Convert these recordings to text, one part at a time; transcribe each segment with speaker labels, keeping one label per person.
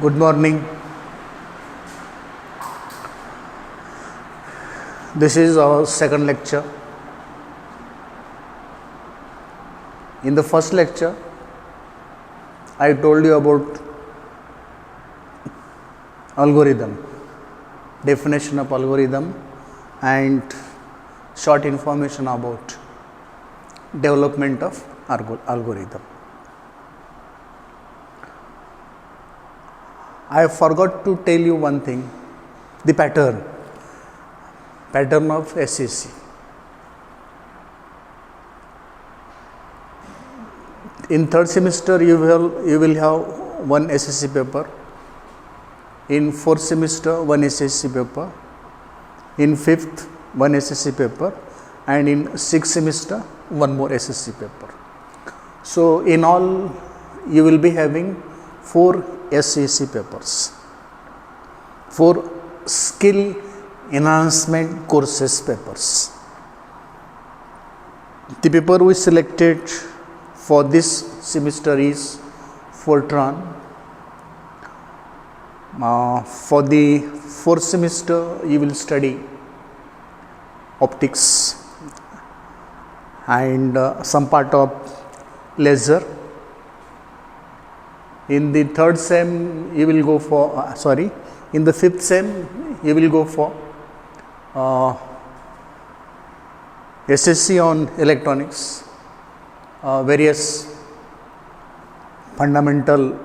Speaker 1: Good morning. This is our second lecture. In the first lecture, I told you about algorithm, definition of algorithm, and short information about development of algorithm. I forgot to tell you one thing, the pattern of SEC. In third semester you will have one SSC paper. In fourth semester one SSC paper. In fifth one SSC paper, and in sixth semester one more SSC paper. So in all you will be having 4 SEC papers, 4 skill enhancement courses papers. The paper we selected for this semester is Fortran. For the fourth semester you will study optics and some part of laser. In the third sem you will go for in the fifth sem you will go for SSC on electronics, various fundamental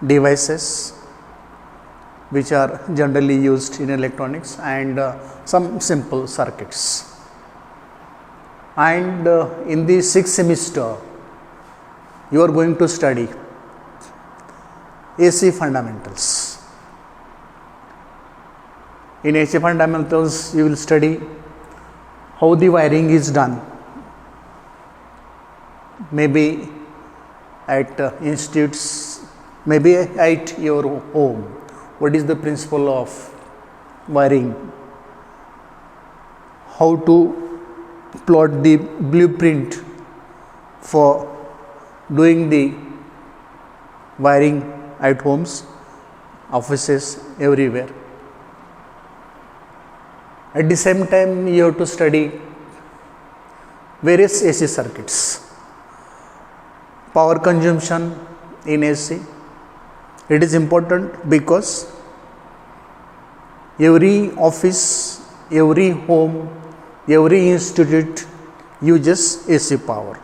Speaker 1: devices which are generally used in electronics, and some simple circuits. And in the sixth semester you are going to study AC fundamentals. In AC fundamentals you will study how the wiring is done, maybe at institutes, maybe at your home. What is the principle of wiring? How to plot the blueprint for doing the wiring at homes, offices, everywhere. At the same time you have to study various AC circuits. Power consumption in AC, it is important because every office, every home, every institute uses AC power.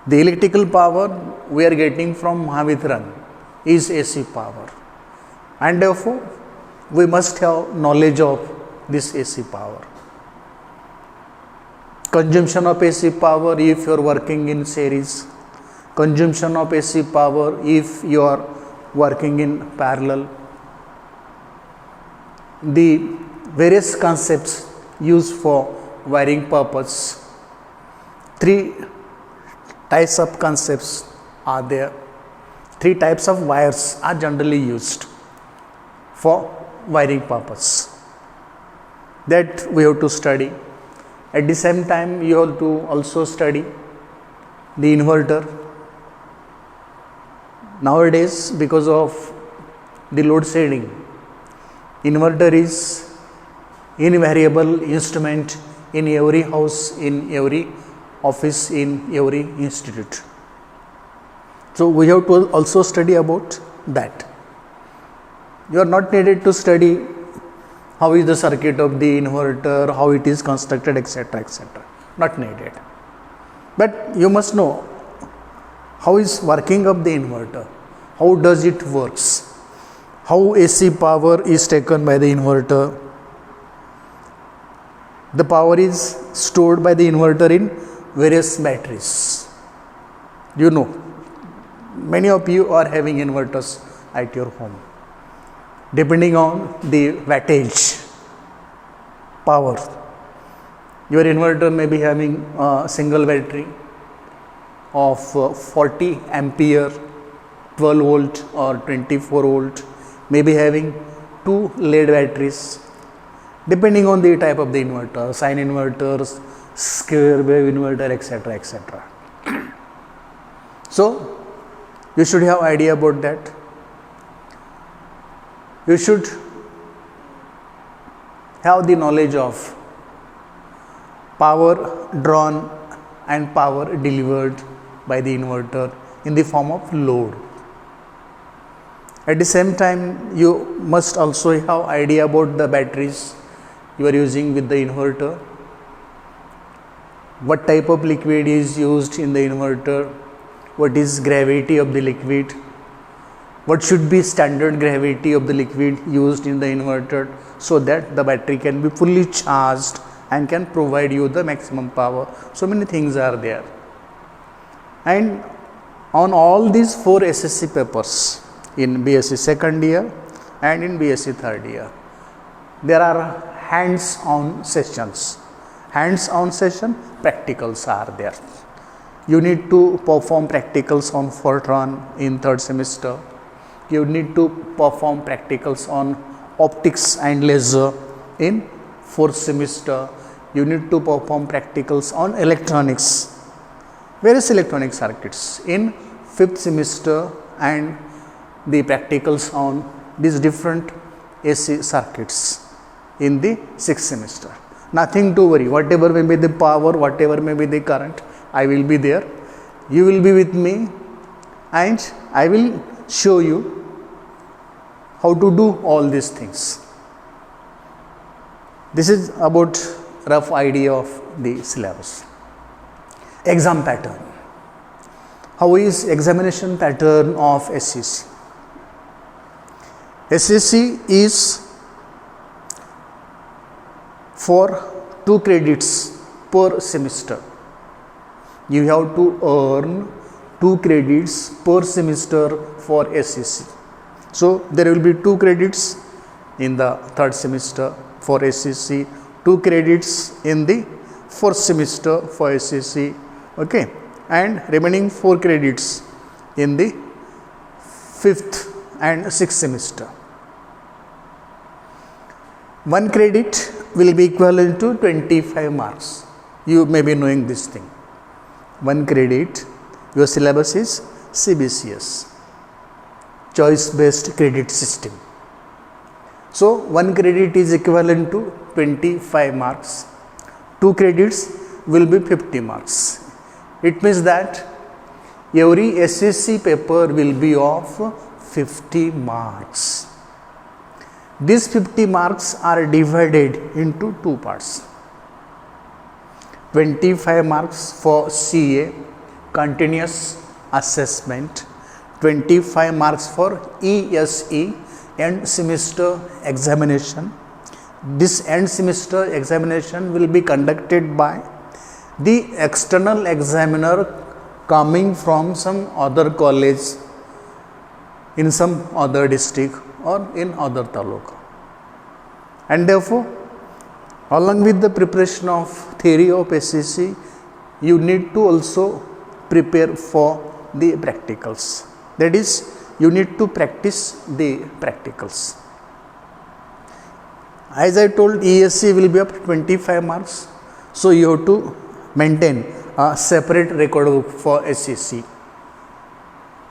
Speaker 1: The electrical power we are getting from Mahavitran is AC power, and therefore we must have knowledge of this AC power. Consumption of AC power if you are working in series, consumption of AC power if you are working in parallel. The various concepts used for wiring purpose. 3 types of concepts are there. 3 types of wires are generally used for wiring purpose. That we have to study. At the same time you have to also study the inverter. Nowadays, because of the load shedding, inverter is invariable instrument in every house, in every office, in every institute. So we have to also study about that. You are not needed to study how is the circuit of the inverter, how it is constructed, etc., etc. Not needed. But you must know how is working of the inverter, how does it works, how AC power is taken by the inverter. The power is stored by the inverter in various batteries. You know, many of you are having inverters at your home. Depending on the wattage power, your inverter may be having a single battery of 40 ampere, 12 volt or 24 volt, may be having 2 lead batteries, depending on the type of the inverter, sine inverters, square wave inverter, etc., etc. So You should have idea about that. You should have the knowledge of power drawn and power delivered by the inverter in the form of load. At the same time, you must also have idea about the batteries you are using with the inverter, what type of liquid is used in the inverter, what is gravity of the liquid, what should be standard gravity of the liquid used in the inverter, so that the battery can be fully charged and can provide you the maximum power. So many things are there. And on all these 4 SSC papers in BSc second year and in BSc third year, there are hands-on sessions. Hands-on session, practicals are there. You need to perform practicals on Fortran in third semester. You need to perform practicals on optics and laser in fourth semester. You need to perform practicals on electronics, various electronic circuits in fifth semester, and the practicals on these different AC circuits in the sixth semester. Nothing to worry, whatever may be the power, whatever may be the current, I will be there. You will be with me and I will show you how to do all these things. This is about rough idea of the syllabus. Exam pattern. How is examination pattern of SSC? SSC is for 2 credits per semester. You have to earn 2 credits per semester for SSC. So there will be 2 credits in the third semester for SSC, 2 credits in the fourth semester for SSC, okay, and remaining 4 credits in the fifth and sixth semester. 1 credit will be equivalent to 25 marks. You may be knowing this thing. 1 credit, your syllabus is CBCS, choice based credit system. So 1 credit is equivalent to 25 marks. 2 credits will be 50 marks. It means that every SSC paper will be of 50 marks. These 50 marks are divided into 2 parts. 25 marks for CA, continuous assessment, 25 marks for ESE, end semester examination. This end semester examination will be conducted by the external examiner coming from some other college in some other district or in other taluka. And therefore, along with the preparation of theory of SSC, you need to also prepare for the practicals. That is, you need to practice the practicals. As I told, ESC will be up to 25 marks. So you have to maintain a separate record book for SSC.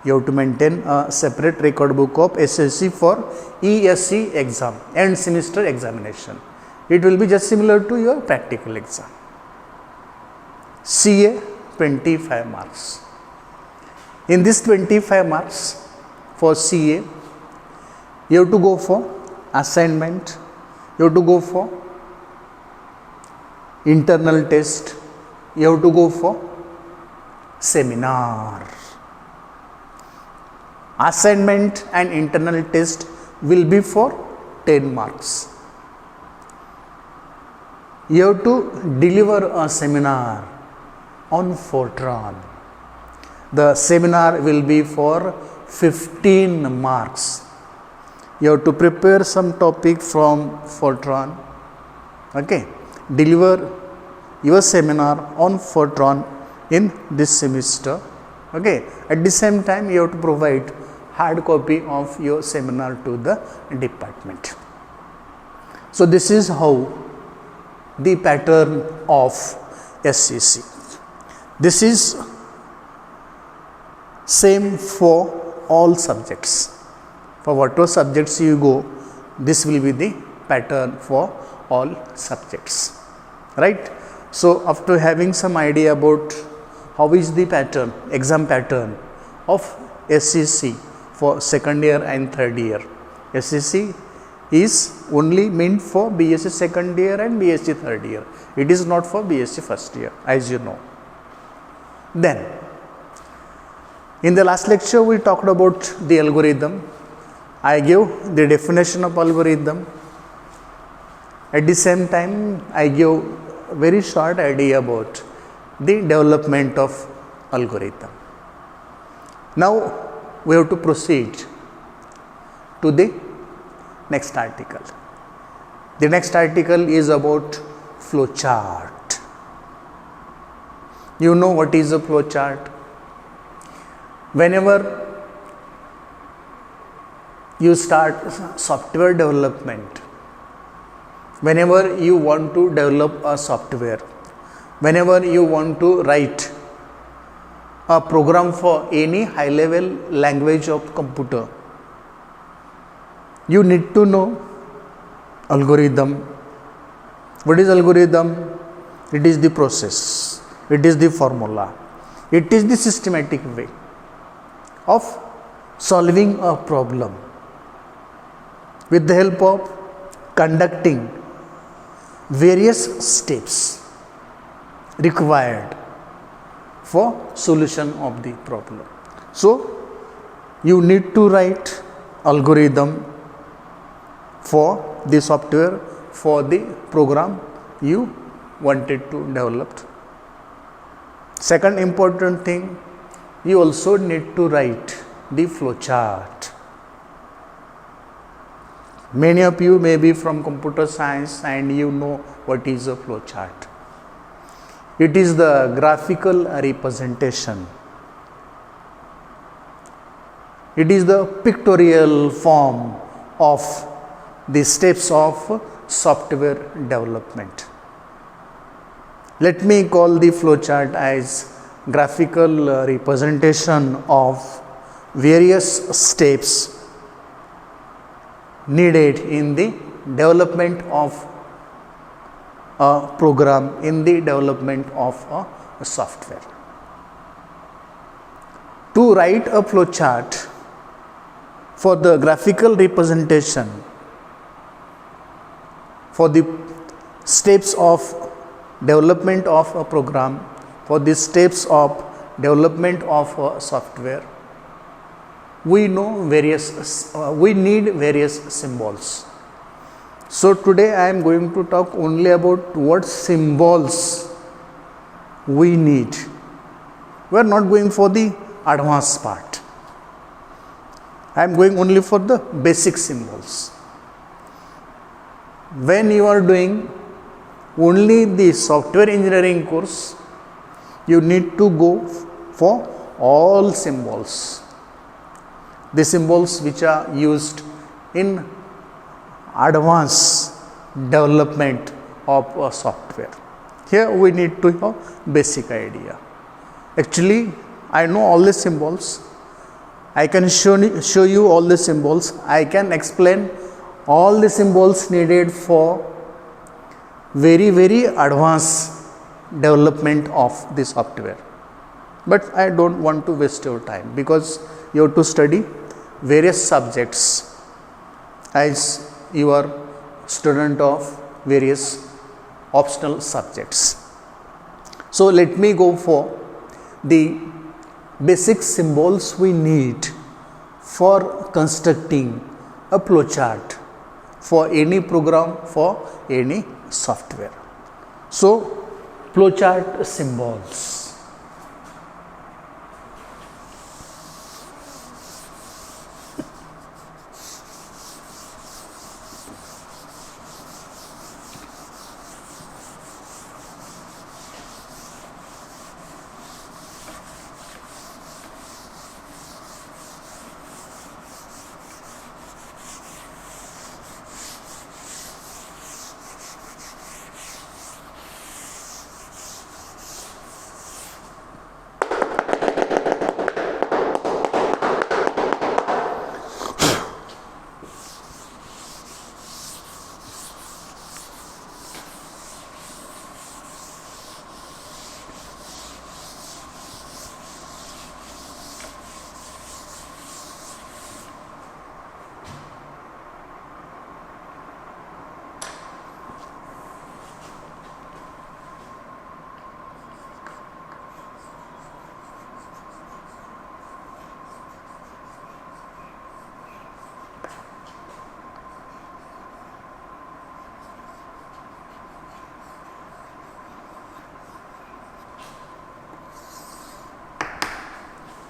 Speaker 1: You have to maintain a separate record book of SSC for ESC exam, end semester examination. It will be just similar to your practical exam. CA 25 marks. In this 25 marks for CA, you have to go for assignment, you have to go for internal test, you have to go for seminar. Assignment and internal test will be for 10 marks. You have to deliver a seminar on Fortran. The seminar will be for 15 marks. You have to prepare some topic from Fortran, okay, deliver your seminar on Fortran in this semester, okay. At the same time, you have to provide hard copy of your seminar to the department. So this is how the pattern of SSC. This is Same for all subjects. For whatever subjects you go, this will be the pattern for all subjects, right? So after having some idea about how is the pattern, exam pattern of SCC for second year and third year. SCC is only meant for BSc second year and BSc third year. It is not for BSc first year, as you know. Then, in the last lecture, we talked about the algorithm. I gave the definition of algorithm. At the same time, I gave very short idea about the development of algorithm. Now, we have to proceed to the next article. The next article is about flowchart. You know what is a flowchart? Whenever you start software development, whenever you want to develop a software, whenever you want to write a program for any high level language of computer, you need to know algorithm. What is algorithm? It is the process, it is the formula, it is the systematic way of solving a problem with the help of conducting various steps required for solution of the problem. So, you need to write algorithm for the software, for the program you wanted to develop. Second important thing, you also need to write the flowchart. Many of you may be from computer science and you know what is a flowchart. It is the graphical representation. It is the pictorial form of the steps of software development. Let me call the flowchart as graphical representation of various steps needed in the development of a program, in the development of a software. To write a flowchart for the graphical representation, for the steps of development of a program, for the steps of development of a software, we need various symbols. So today I am going to talk only about what symbols we need. We are not going for the advanced part. I am going only for the basic symbols. When you are doing only the software engineering course, you need to go for all symbols. The symbols which are used in advanced development of a software. Here we need to have basic idea. Actually, I know all the symbols. I can show you all the symbols. I can explain all the symbols needed for very advanced development of the software. But I don't want to waste your time because you have to study various subjects as you are student of various optional subjects. So let me go for the basic symbols we need for constructing a flowchart for any program, for any software. So flowchart symbols.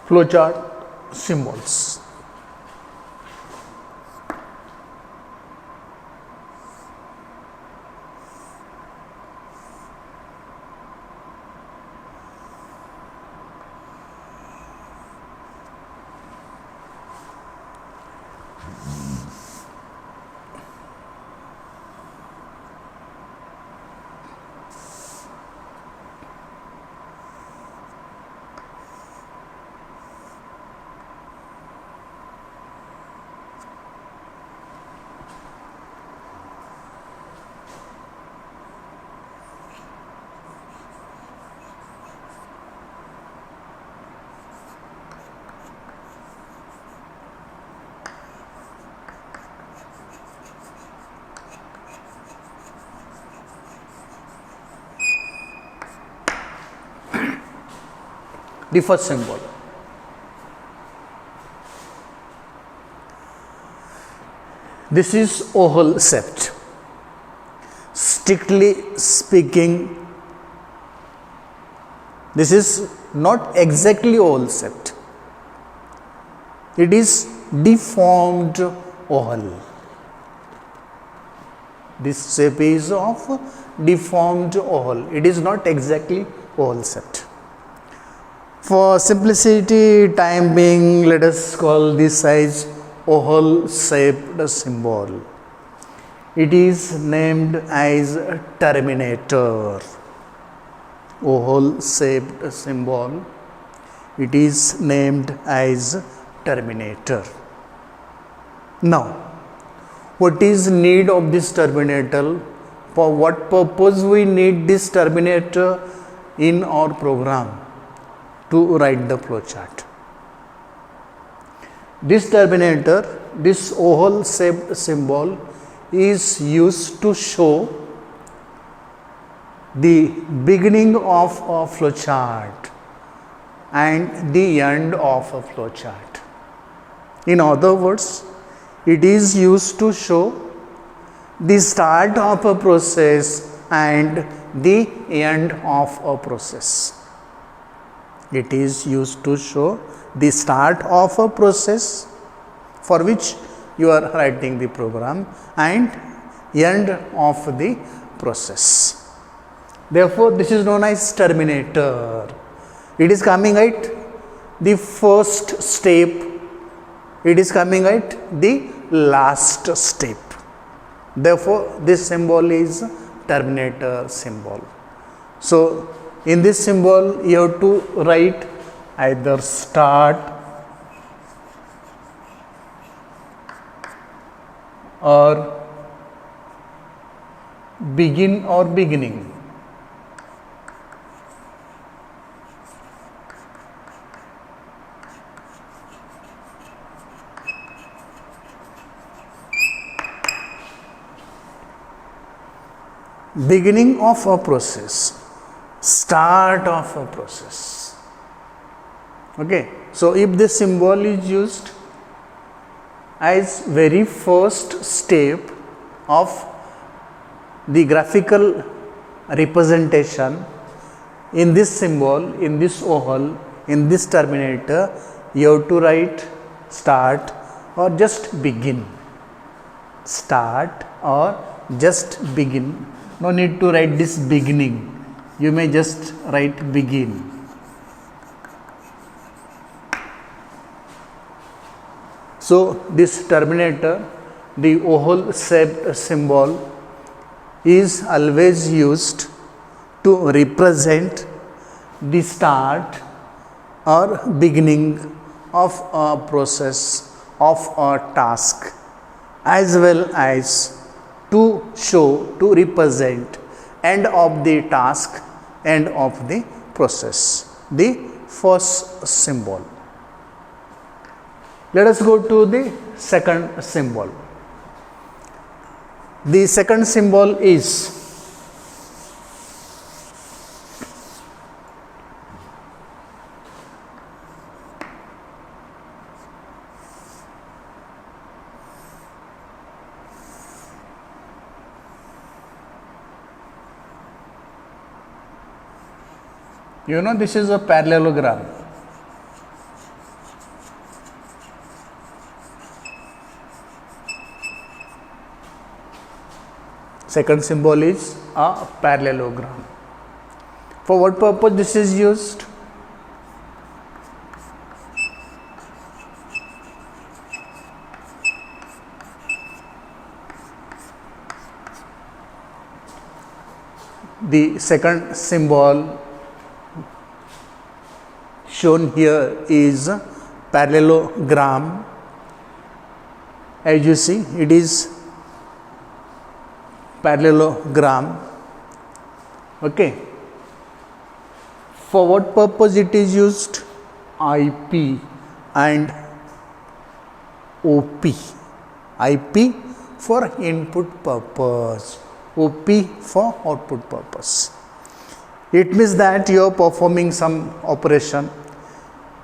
Speaker 1: flowchart symbols. The first symbol. This is oval shaped. Strictly speaking, this is not exactly oval shaped. It is deformed oval. This shape is of deformed oval. It is not exactly oval shaped. For simplicity time being, let us call this as oval shaped symbol. It is named as terminator. Oval shaped symbol. It is named as terminator. Now, what is need of this terminator? For what purpose we need this terminator in our program? To write the flowchart. This terminator, this oval shaped symbol is used to show the beginning of a flowchart and the end of a flowchart. In other words, it is used to show the start of a process and the end of a process. It is used to show the start of a process for which you are writing the program and end of the process. Therefore, this is known as terminator. It is coming at the first step. It is coming at the last step. Therefore, this symbol is terminator symbol. So, in this symbol, you have to write either start or begin or beginning. Beginning of a process. Start of a process. Okay, so if this symbol is used as very first step of the graphical representation, in this symbol, in this oval, in this terminator, you have to write start or just begin. Start or just begin. No need to write this beginning. You may just write begin. So, this terminator, the oval shaped symbol, is always used to represent the start or beginning of a process, of a task, as well as to show, to represent end of the task, end of the process, the first symbol. Let us go to the second symbol. The second symbol is this is a parallelogram. Second symbol is a parallelogram. For what purpose this is used? The second symbol shown here is parallelogram. As you see, it is parallelogram. Okay. For what purpose it is used? IP and OP. IP for input purpose, OP for output purpose. It means that you are performing some operation,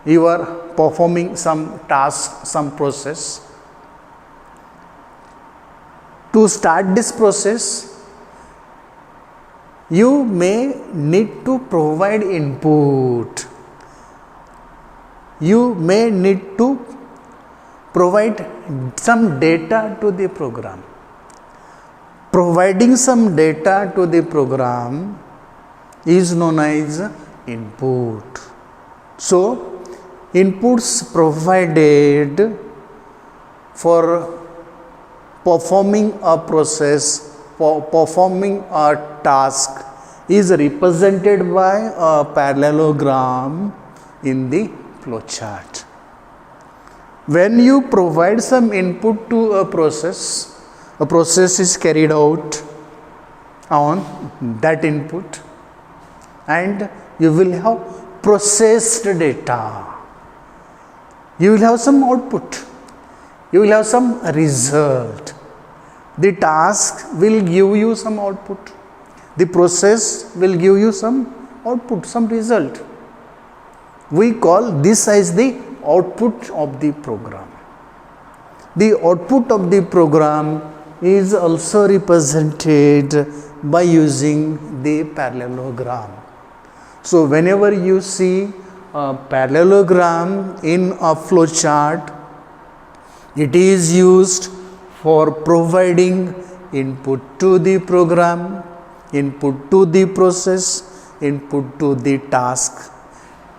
Speaker 1: you are performing some task, some process. To start this process, you may need to provide input. You may need to provide some data to the program. Providing some data to the program is known as input. So, inputs provided for performing a process, for performing a task is represented by a parallelogram in the flowchart. When you provide some input to a process is carried out on that input and you will have processed data. You will have some output. You will have some result. The task will give you some output. The process will give you some output, some result. We call this as the output of the program. The output of the program is also represented by using the parallelogram. So, whenever you see a parallelogram in a flowchart, it is used for providing input to the program, input to the process, input to the task.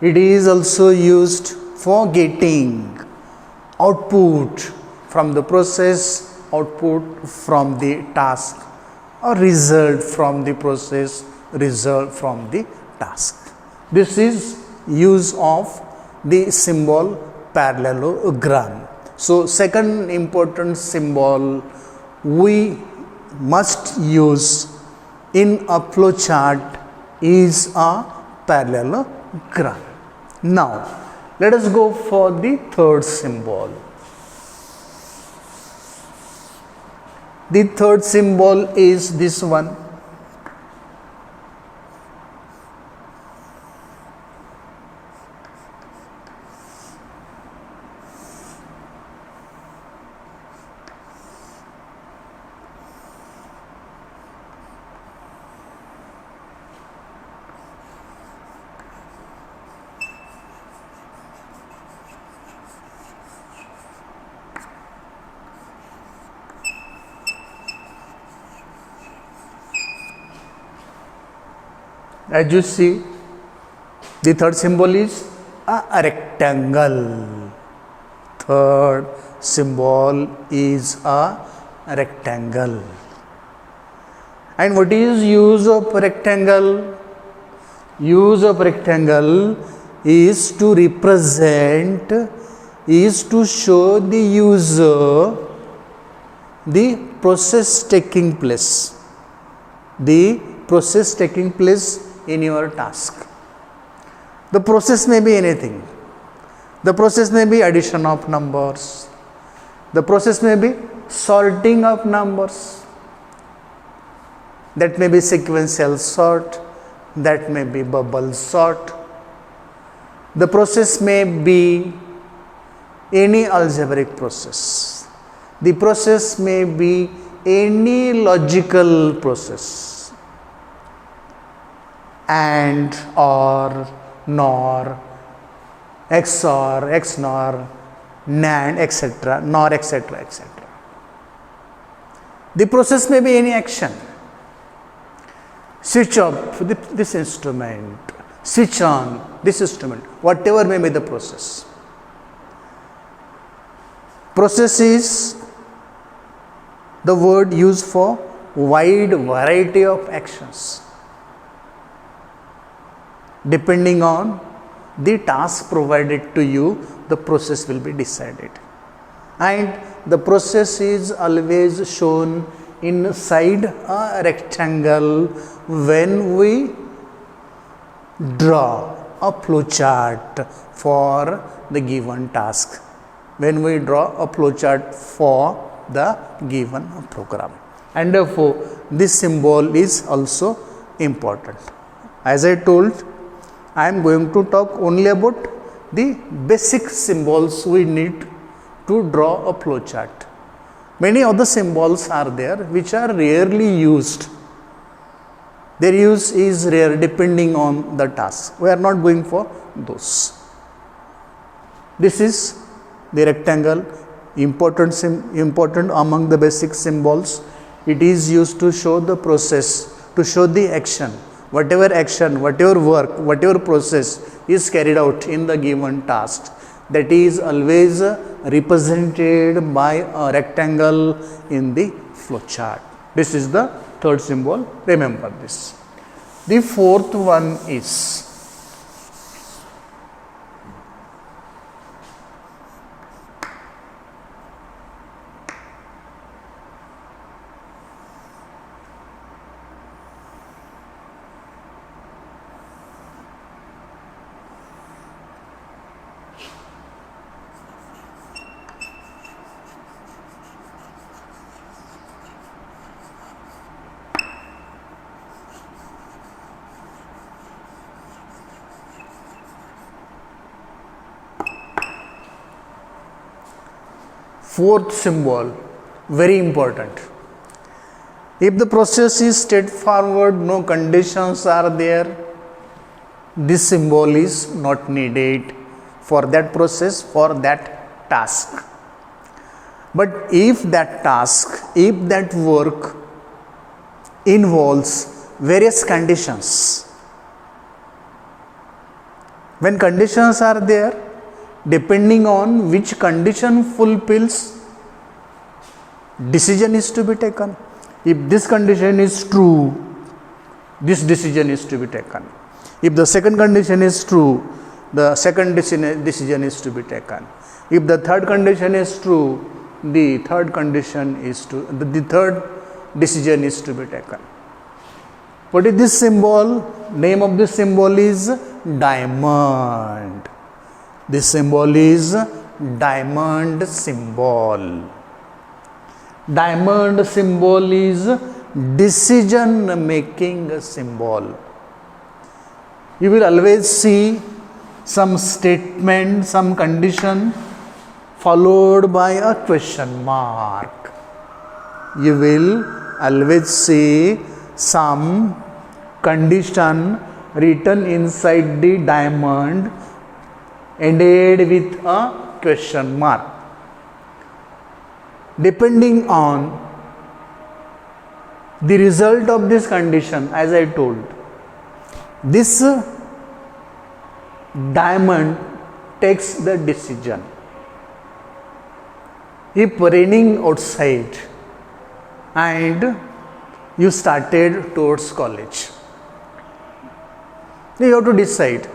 Speaker 1: It is also used for getting output from the process, output from the task, or result from the process, result from the task. This is use of the symbol parallelogram. So, second important symbol we must use in a flowchart is a parallelogram. Now, let us go for the third symbol. The third symbol is this one. As you see, the third symbol is a rectangle. Third symbol is a rectangle. And what is use of rectangle? Use of rectangle is to represent, is to show the user the process taking place. The process taking place in your task. The process may be anything. The process may be addition of numbers. The process may be sorting of numbers. That may be sequential sort. That may be bubble sort. The process may be any algebraic process. The process may be any logical process. And, or, nor, XOR, XNOR, NAND, etc., NOR, etc., etc. The process may be any action. switch off this instrument, switch on this instrument, whatever may be the process. Process is the word used for wide variety of actions. Depending on the task provided to you, the process will be decided. And the process is always shown inside a rectangle when we draw a flow chart for the given task, when we draw a flow chart for the given program. And therefore this symbol is also important. As I told, I am going to talk only about the basic symbols we need to draw a flow chart. Many other symbols are there which are rarely used. Their use is rare depending on the task. We are not going for those. This is the rectangle, important among the basic symbols. It is used to show the process, to show the action. Whatever action, whatever work, whatever process is carried out in the given task, that is always represented by a rectangle in the flow chart. This is the third symbol. Remember this. The fourth one is fourth symbol, very important. If the process is straightforward, no conditions are there, this symbol is not needed for that process, for that task. But if that task, if that work involves various conditions, when conditions are there, depending on which condition fulfills, decision is to be taken. If this condition is true, this decision is to be taken. If the second condition is true, the second decision is to be taken. If the third condition is true, the third decision is to be taken. What is this symbol? Name of this symbol is diamond. This symbol is diamond symbol. Diamond symbol is decision making symbol. You will always see some statement, some condition followed by a question mark. You will always see some condition written inside the diamond ended with a question mark. Depending on the result of this condition, as I told, this diamond takes the decision. If raining outside and you started towards college, you have to decide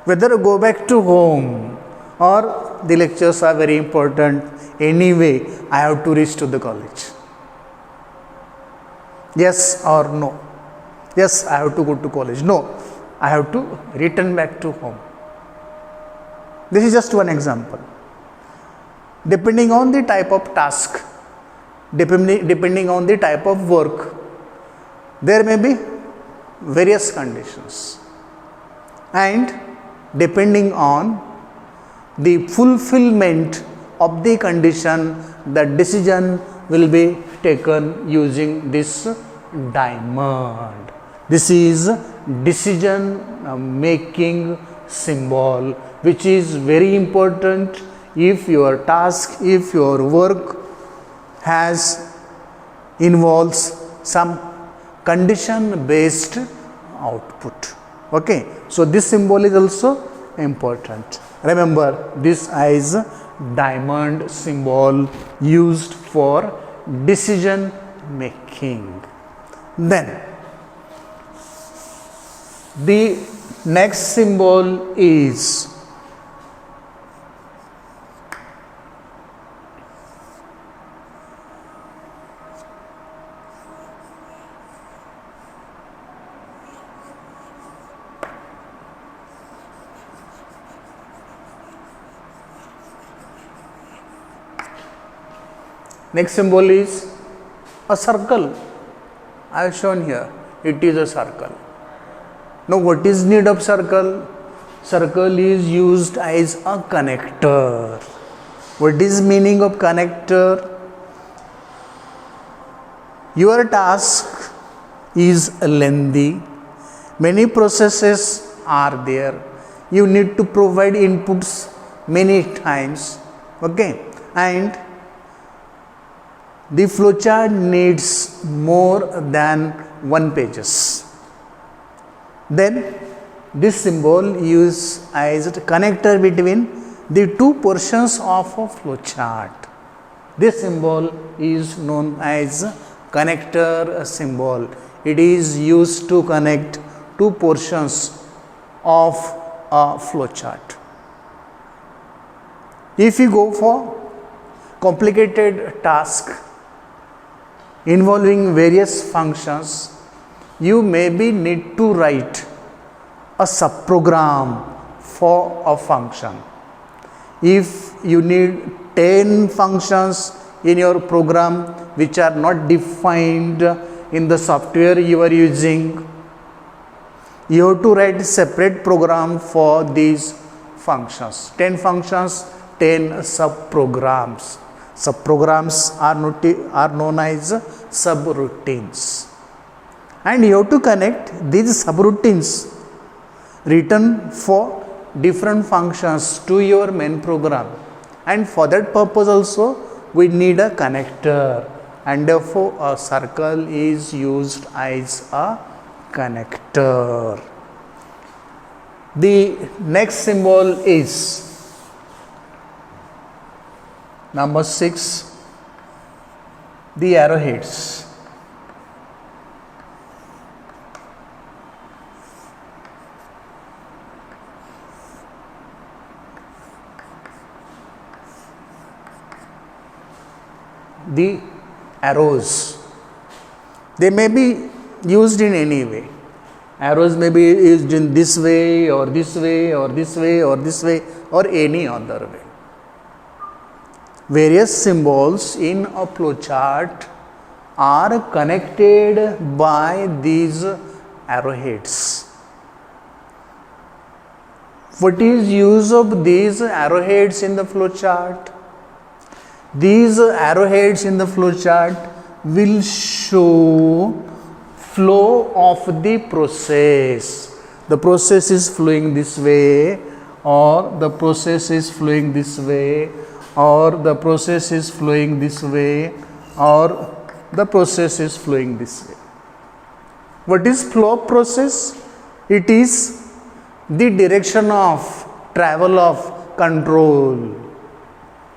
Speaker 1: whether to go back to home or the lectures are very important. Anyway, I have to reach to the college. Yes or no? Yes, I have to go to college. No, I have to return back to home. This is just one example. Depending on the type of task, depending on the type of work, there may be various conditions. And depending on the fulfillment of the condition, the decision will be taken using this diamond. This is decision making symbol, which is very important if your task, if your work involves some condition based output. Okay, so this symbol is also important. Remember, this is diamond symbol used for decision making. Then the next symbol is a circle. I have shown here, it is a circle. Now what is need of circle? Circle is used as a connector. What is meaning of connector? Your task is lengthy. Many processes are there. You need to provide inputs many times. Okay, and the flowchart needs more than one pages. Then this symbol used as a connector between the two portions of a flowchart. This symbol is known as connector symbol. It is used to connect two portions of a flowchart. If you go for complicated task involving various functions, you maybe need to write a subprogram for a function. If you need 10 functions in your program which are not defined in the software you are using, you have to write a separate program for these functions. 10 functions, 10 subprograms. Subprograms are known as subroutines. And you have to connect these subroutines written for different functions to your main program. And for that purpose also we need a connector, and therefore a circle is used as a connector. The next symbol is number 6, the arrowheads. The arrows, they may be used in any way. Arrows may be used in this way or this way or this way or this way or any other way. Various symbols in a flowchart are connected by these arrowheads. What is use of these arrowheads in the flowchart? These arrowheads in the flowchart will show flow of the process. The process is flowing this way, or the process is flowing this way, or the process is flowing this way, or the process is flowing this way. What is flow process? It is the direction of travel of control.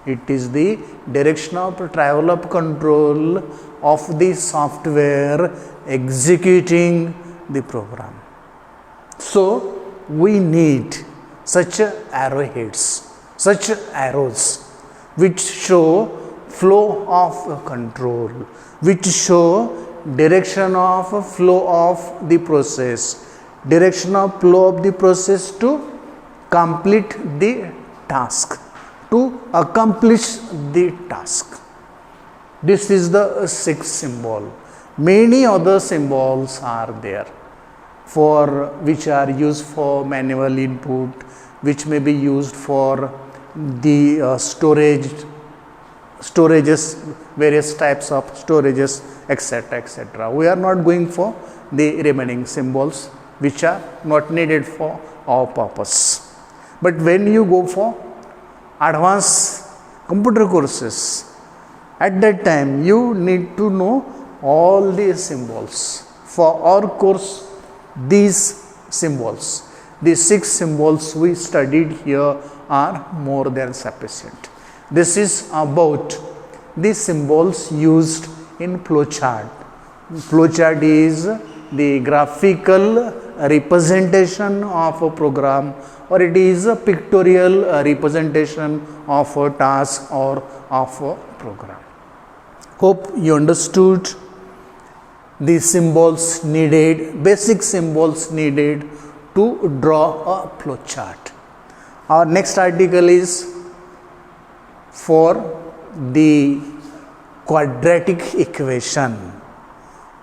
Speaker 1: It is the direction of travel of control of the software executing the program. So we need such arrowheads, such arrows which show flow of control, which show direction of flow of the process, direction of flow of the process to complete the task, to accomplish the task. This is the sixth symbol. Many other symbols are there for which are used for manual input, which may be used for the storages, various types of storages, etc., etc. We are not going for the remaining symbols which are not needed for our purpose. But when you go for advanced computer courses, at that time you need to know all these symbols For our course, these symbols, these 6 symbols we studied here are more than sufficient. This is about the symbols used in flowchart. Flowchart is the graphical representation of a program, or it is a pictorial representation of a task or of a program. Hope you understood the symbols needed, basic symbols needed to draw a flowchart. Our next article is for the quadratic equation.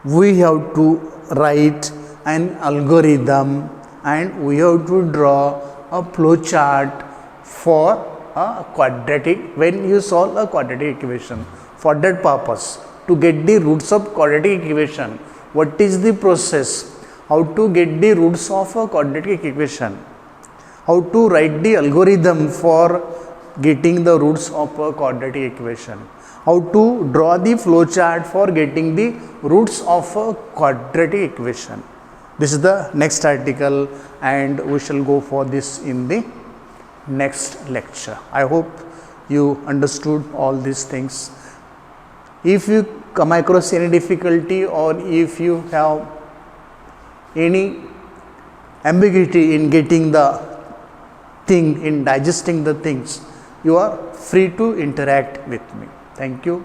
Speaker 1: We have to write an algorithm and we have to draw a flowchart for a quadratic, when you solve a quadratic equation. For that purpose, to get the roots of quadratic equation, what is the process? How to get the roots of a quadratic equation? How to write the algorithm for getting the roots of a quadratic equation? How to draw the flowchart for getting the roots of a quadratic equation? This is the next article and we shall go for this in the next lecture. I hope you understood all these things. If you come across any difficulty or if you have any ambiguity in getting the thing, in digesting the things, you are free to interact with me. Thank you.